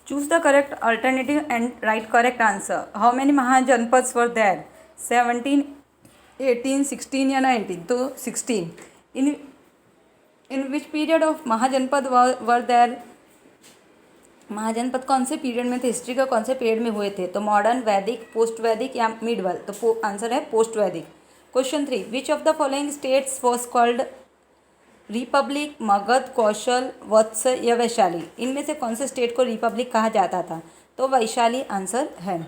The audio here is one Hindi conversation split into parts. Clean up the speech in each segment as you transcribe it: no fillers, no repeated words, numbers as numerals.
Choose the correct alternative and write correct answer. How many Mahajanpads were there? 17, 18, 16 या 19? तो 16. In which period of Mahajanpad were there? महाजनपद कौन से पीरियड में थे, हिस्ट्री का कौन से पीरियड में हुए थे? तो मॉडर्न, वैदिक, पोस्ट वैदिक या मिडवल? तो आंसर है post Vedic. Question 3. Which of the following states was called republic? Magadh, Kaushal, Vatsa या वैशाली? इनमें से कौन से स्टेट को रिपब्लिक कहा जाता था? तो वैशाली आंसर है.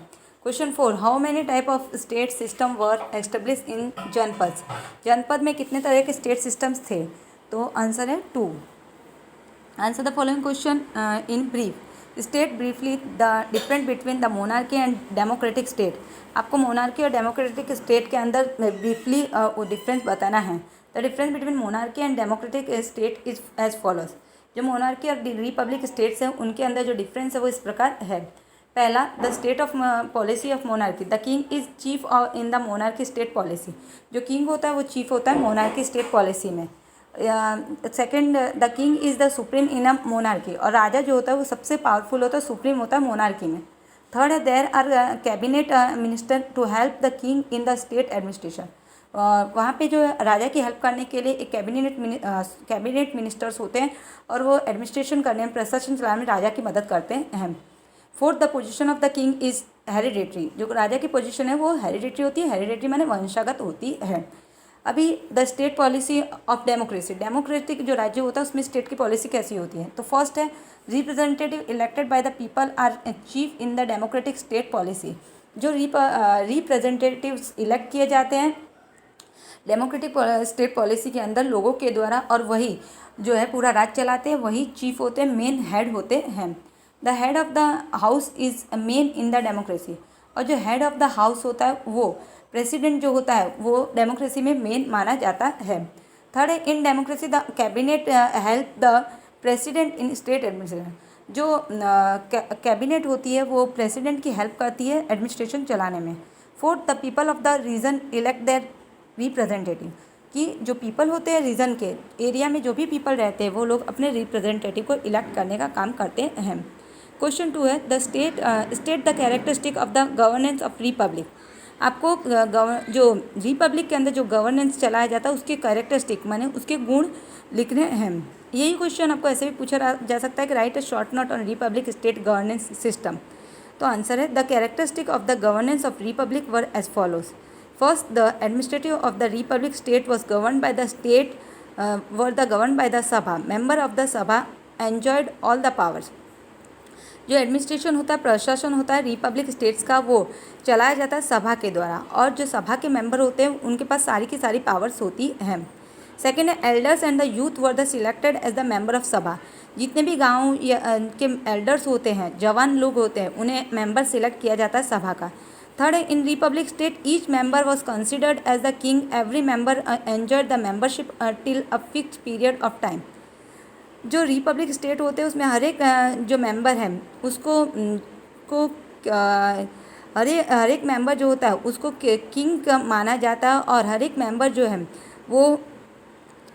Question 4. How many type of state system were establish in जनपद? जनपद में कितने तरह के स्टेट सिस्टम्स थे? तो आंसर है 2. Answer the following question in brief. State briefly the difference between the monarchy and democratic state. आपको मोनार्की और डेमोक्रेटिक स्टेट के अंदर ब्रीफली वो डिफरेंस बताना है. The difference between monarchy and democratic state is as follows. जो मोनार्की और रिपब्लिक स्टेट्स हैं उनके अंदर जो डिफरेंस है वो इस प्रकार है. पहला, the state of policy of monarchy. The king is chief in the monarchy state policy. जो किंग होता है वो चीफ होता है मोनार्की स्टेट पॉलिसी में. Second, the king is the supreme in a monarchy. और राजा जो होता है वो सबसे पावरफुल होता है, सुप्रीम होता है मोनार्की में. थर्ड है, there are cabinet minister to help the king in the state administration. वहाँ पे जो राजा की हेल्प करने के लिए एक कैबिनेट मिनिस्टर्स होते हैं और वो एडमिनिस्ट्रेशन करने में, प्रशासन चलाने में राजा की मदद करते हैं. Fourth, the position of the king is hereditary. जो राजा की पोजीशन है वो हेरिडेटरी होती है. हेरिडेटरी माने वंशागत होती है. अभी the state policy of democracy. Democratic जो राज्य होता है उसमें स्टेट की पॉलिसी कैसी होती है? तो फर्स्ट है, representative elected by the people are chief in the democratic state policy. जो रिप्रेजेंटेटिव्स इलेक्ट किए जाते हैं डेमोक्रेटिक स्टेट पॉलिसी के अंदर लोगों के द्वारा, और वही जो है पूरा राज्य चलाते हैं, वही चीफ होते हैं, मेन हेड होते हैं. The head of the house is main in the democracy. और जो हेड ऑफ द हाउस होता है वो प्रेसिडेंट जो होता है वो डेमोक्रेसी में मेन माना जाता है. थर्ड है, in democracy the cabinet help the president in state administration. जो कैबिनेट होती है वो प्रेसिडेंट की हेल्प करती है एडमिनिस्ट्रेशन चलाने में. Fourth, the people of the region elect their representative. कि जो पीपल होते हैं रीजन के एरिया में, जो भी पीपल रहते हैं वो लोग अपने रिप्रेजेंटेटिव को इलेक्ट करने का काम करते हैं. क्वेश्चन 2 है, the state the characteristic of the governance of Republic. आपको जो रिपब्लिक के अंदर जो गवर्नेंस चलाया जाता है उसके कैरेक्टरिस्टिक माने उसके गुण लिखने हैं. यही क्वेश्चन आपको ऐसे भी पूछा जा सकता है कि write a short note on republic state governance system. तो आंसर है, the characteristic of the governance of republic were as follows. First, the administrative of the republic state was govern by the state were the govern by the sabha. Member of the sabha enjoyed all the powers. जो एडमिनिस्ट्रेशन होता है, प्रशासन होता है रिपब्लिक स्टेट्स का, वो चलाया जाता है सभा के द्वारा, और जो सभा के मेंबर होते हैं उनके पास सारी की सारी पावर्स होती हैं. सेकेंड है, elders and the youth were the selected as the member of sabha. जितने भी गाँव के एल्डर्स होते हैं, जवान लोग होते हैं, उन्हें मेंबर सिलेक्ट किया जाता है सभा का. थर्ड है, in republic state each member was considered as the king. Every member enjoyed the membership till a fix period of time. जो रिपब्लिक स्टेट होते हैं उसमें हर एक जो मेंबर है उसको हर एक मेंबर जो होता है उसको किंग का माना जाता है, और हर एक मेंबर जो है वो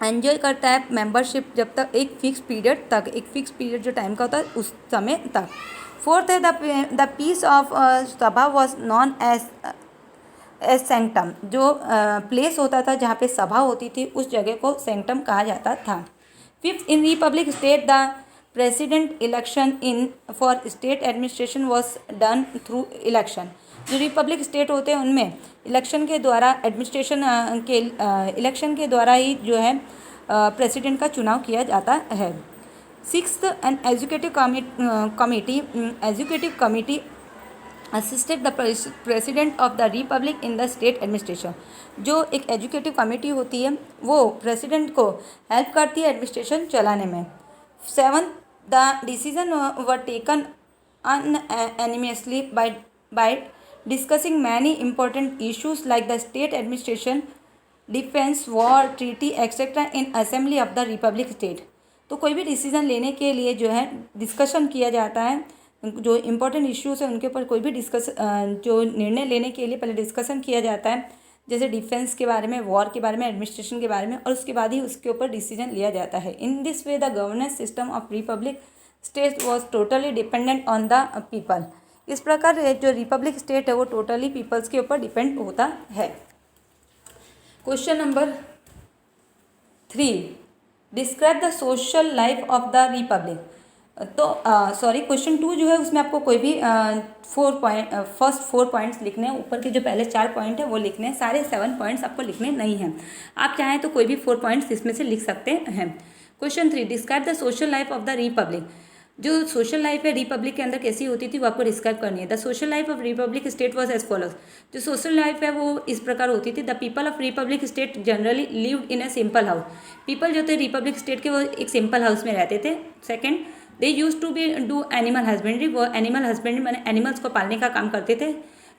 एंजॉय करता है मेंबरशिप जब तक एक फिक्स पीरियड जो टाइम का होता है उस समय तक. फोर्थ है, द पीस ऑफ सभा वॉज नॉन एज सेंक्टम. जो प्लेस होता था जहाँ पे सभा होती थी उस जगह को सेंक्टम कहा जाता था. Fifth, in republic state the president election in for state administration was done through election. जो रिपब्लिक स्टेट होते हैं उनमें इलेक्शन के द्वारा इलेक्शन के द्वारा ही जो है प्रेसिडेंट का चुनाव किया जाता है. Sixth, an educative committee assisted the president of the republic in the state administration. जो एक एजुकेटिव कमेटी होती है वो प्रेसिडेंट को हेल्प करती है एडमिनिस्ट्रेशन चलाने में. Seventh, the decision were taken unanimously by discussing many important issues like the state administration, defence, war, treaty etcetera in assembly of the republic state. तो कोई भी डिसीजन लेने के लिए जो है डिस्कशन किया जाता है. जो इम्पोर्टेंट इश्यूज़ हैं उनके ऊपर कोई भी जो निर्णय लेने के लिए पहले डिस्कशन किया जाता है, जैसे डिफेंस के बारे में, वॉर के बारे में, एडमिनिस्ट्रेशन के बारे में, और उसके बाद ही उसके ऊपर डिसीजन लिया जाता है. In this way the governance system of republic state was totally dependent on the people. इस प्रकार जो रिपब्लिक स्टेट है वो टोटली पीपल्स के ऊपर डिपेंड होता है। Question number 3, describe the social life of the Republic. तो सॉरी, क्वेश्चन 2 जो है उसमें आपको कोई भी फर्स्ट 4 पॉइंट्स लिखने हैं। ऊपर के जो पहले 4 पॉइंट है वो लिखने हैं, सारे 7 पॉइंट्स आपको लिखने नहीं हैं। आप चाहें तो कोई भी 4 पॉइंट्स इसमें से लिख सकते हैं। Question 3, describe the social life of the Republic. जो सोशल लाइफ है रिपब्लिक के अंदर कैसी होती थी वो आपको डिस्क्राइब करनी है। The social life of republic state was as follows. जो सोशल लाइफ है वो इस प्रकार होती थी। The people of republic state generally lived in a simple house. People जो थे रिपब्लिक स्टेट के वो एक सिंपल हाउस में रहते थे। Second, they use to be do animal husbandry. वो एनिमल हस्बेंड्री मैंने एनिमल्स को पालने का काम करते थे।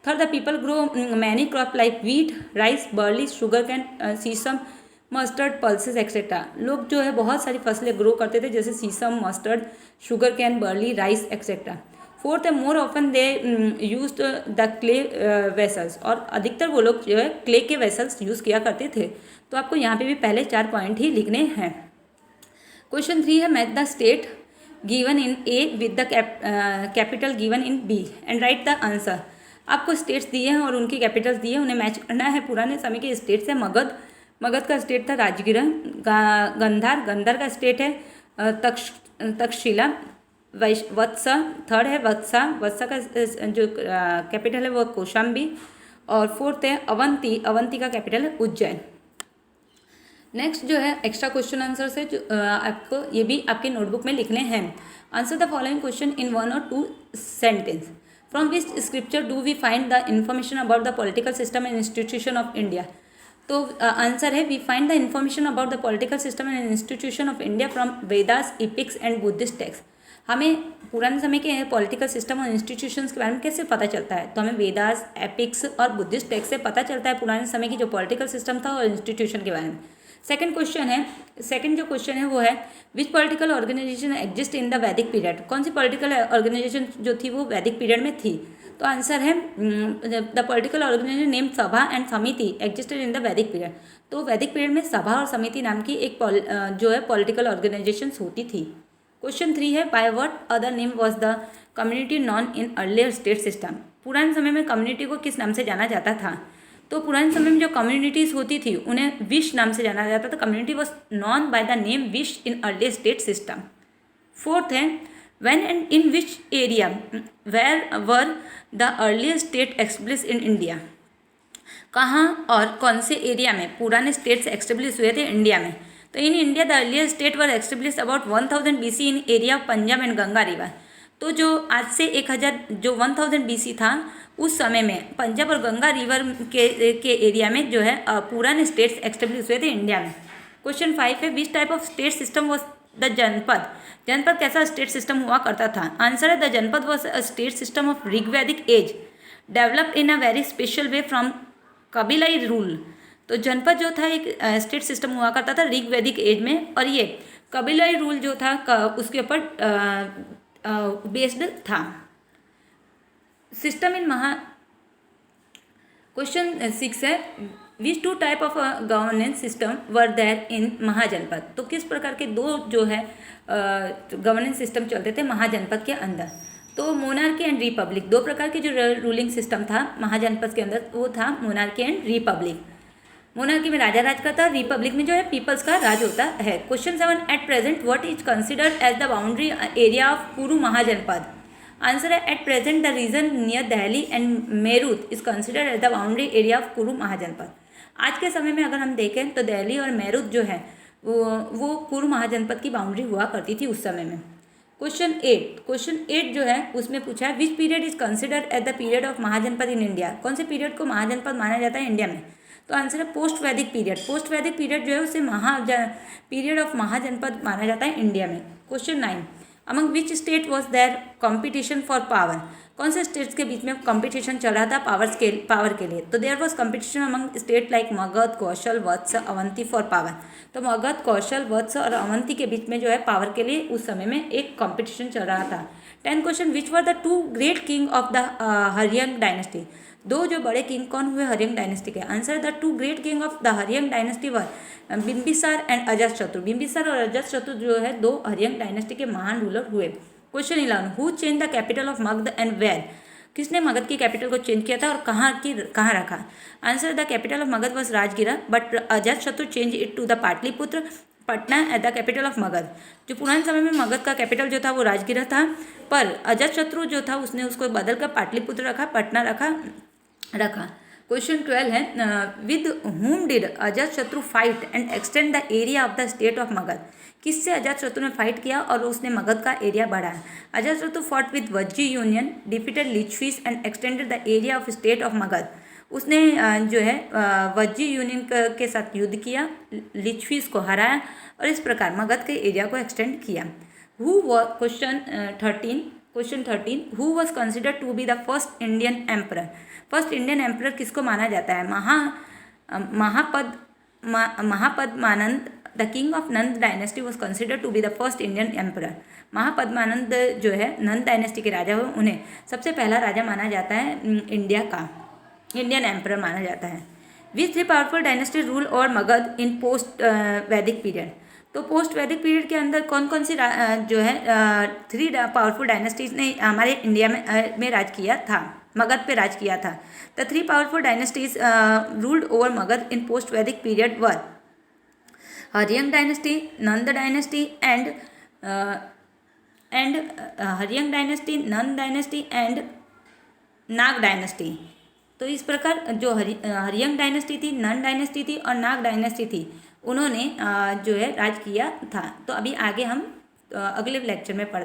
Third, the people grow many crop like wheat, rice, barley, sugar cane, sesame, mustard, pulses etcetera. लोग जो है बहुत सारी फसलें ग्रो करते थे जैसे sesame, mustard, sugar cane, barley, rice etcetera. Fourth है, more often they use the clay vessels. और अधिकतर वो लोग जो है क्ले के वेसल्स यूज़ किया करते थे। तो आपको यहाँ पे भी पहले 4 पॉइंट ही लिखने हैं। क्वेश्चन 3 है, match the state given in A with the capital given in B and write the answer. आपको स्टेट्स दिए हैं और उनकी कैपिटल्स दिए हैं, उन्हें मैच करना है। पुराने समय के स्टेट्स है मगध का स्टेट था राजगिरा। गंधार का स्टेट है तक्षशिला। वत्सा थर्ड है वत्सा का जो कैपिटल है वो कौशाम्बी। और फोर्थ है अवंती का कैपिटल है उज्जैन। नेक्स्ट जो है एक्स्ट्रा क्वेश्चन आंसर है जो आपको ये भी आपके नोटबुक में लिखने हैं। Answer the following question in 1 or 2 sentence. From which scripture do we find the information about the political system and institution of India. तो आंसर है, we find the information about the political system and institution of India from Vedas, epics and Buddhist text. हमें पुराने समय के पॉलिटिकल सिस्टम और इंस्टीट्यूशंस के बारे में कैसे पता चलता है? तो हमें वेदास, एपिक्स और बुद्धिस्ट टेक्स्ट से पता चलता है पुराने समय की जो पॉलिटिकल सिस्टम था और इंस्टीट्यूशन के बारे में। सेकंड जो क्वेश्चन है वो है, which political organisation exist in the Vedic period. कौन सी पॉलिटिकल ऑर्गेनाइजेशन जो थी वो वैदिक पीरियड में थी? तो आंसर है, द पॉलिटिकल ऑर्गेनाइजेशन नेम सभा एंड समिति existed in the Vedic period. तो वैदिक पीरियड में सभा और समिति नाम की एक जो है पॉलिटिकल ऑर्गेनाइजेशन होती थी। क्वेश्चन 3 है, by what other name was the community non in earlier state system. पुराने समय में कम्युनिटी को किस नाम से जाना जाता था? तो पुराने समय में जो कम्युनिटीज़ होती थी उन्हें विश नाम से जाना जाता था। Community was known by the name wish in earlier state system. Fourth है, when and in which area where were the earliest state established in India। कहाँ और कौन से एरिया में पुराने स्टेट्स एस्टेब्लिश हुए थे इंडिया में? तो in India the earlier state were establish about 1000 BC in area of Punjab and Ganga river. तो जो आज से 1000 BC था उस समय में पंजाब और गंगा रिवर के एरिया में जो है पुराने स्टेट्स एस्टेब्लिश हुए थे इंडिया में। क्वेश्चन 5 है, which type of state system was the जनपद कैसा स्टेट सिस्टम हुआ करता था? आंसर है, the janapada was a state system of Rigvedic age developed in a very special way from कबीलाई रूल। तो जनपद जो था एक स्टेट सिस्टम हुआ करता था ऋग्वैदिक एज में, और ये कबीलाई रूल जो था उसके ऊपर बेस्ड था। सिस्टम इन क्वेश्चन 6 है, which 2 type of governance system were there in Mahajanapada. तो किस प्रकार के 2 जो है गवर्नेंस सिस्टम चलते थे महाजनपद के अंदर? तो मोनार्की एंड रिपब्लिक, 2 प्रकार के जो रूलिंग सिस्टम था महाजनपद के अंदर वो था मोनार्की एंड रिपब्लिक। मोनार्की में राजा राज का था, रिपब्लिक में जो है पीपल्स का राज होता है। Question 7, at present what is considered as the boundary area of Kuru Mahajanapada. Answer है, at present the region near Delhi and Meerut is considered as the boundary area of Kuru Mahajanapada. आज के समय में अगर हम देखें तो दिल्ली और मेरुत जो है वो कुरु महाजनपद की बाउंड्री हुआ करती थी उस समय में। क्वेश्चन 8 जो है उसमें पूछा है, which period is considered at the period of Mahajanapada in India. कौन से पीरियड को महाजनपद माना जाता है इंडिया में? तो आंसर है, post Vedic period. Post Vedic period जो है उसे पीरियड ऑफ महाजनपद माना जाता है इंडिया में। Question 9, among which state was there competition for power. कौन से स्टेट्स के बीच में कंपटीशन चल रहा था पावर के लिए? तो there was competition among state like Magadh, Kaushal, Vatsa, Avanti for power. तो मगध, कौशल, वत्स और अवंती के बीच में जो है पावर के लिए उस समय में एक कंपटीशन चल रहा था। 10 question, which were the 2 great king of the Haryanka dynasty. 2 जो बड़े किंग कौन हुए हरियंग डायनेस्टी के? Answer, the 2 great king of the Haryanka dynasty were Bimbisara and Ajatashatru. Bimbisara और अजातशत्रु जो है 2 हरियंग डायनेस्टी के महान रूलर हुए। Question 11, who change the capital of Magadh and where? किसने मगध की कैपिटल को चेंज किया था और कहाँ रखा? Answer, the capital of Magadh was Rajgir but Ajatashatru change it to the Pataliputra Patna at the capital of Magadh. जो पुराने समय में मगध का कैपिटल जो था वो राजगिरा था, पर अजातशत्रु जो था उसने उसको बदलकर पाटलिपुत्र रखा, पटना रखा। क्वेश्चन 12 है, with whom did Ajatashatru fight and extend the area of the state of Magadh? किससे अजातशत्रु ने फाइट किया और उसने मगध का एरिया बढ़ाया? Ajatashatru fought with Vajji union, defeated Licchavis and extended the area of state of Magadh. उसने जो है वज्जी यूनियन के साथ युद्ध किया, लिचफीस को हराया और इस प्रकार मगध के एरिया को एक्सटेंड किया। Question 13, who was considered to be the first Indian emperor? First Indian emperor किसको माना जाता है? Mahapadmananda, the king of Nanda dynasty was considered to be the first Indian emperor. Mahapadmananda जो है नंद डायनेस्टी के राजा हुए, उन्हें सबसे पहला राजा माना जाता है, इंडियन एम्परर माना जाता है। विच 3 पावरफुल डायनेस्टी रूल और Magadh in post Vedic period? तो पोस्ट वैदिक पीरियड के अंदर कौन कौन सी जो है 3 पावरफुल डायनेस्टीज ने हमारे इंडिया में राज किया था, मगध पे राज किया था? The 3 powerful dynasties ruled over Magadh in post Vedic period were Haryanka dynasty, Nanda dynasty and Haryanka dynasty, Nanda dynasty and Naga dynasty. तो इस प्रकार जो हरियंग डायनेस्टी थी, नंद डायनेस्टी थी और नाग डायनेस्टी थी, उन्होंने जो है राज किया था। तो अभी आगे हम अगले लेक्चर में पढ़ते हैं।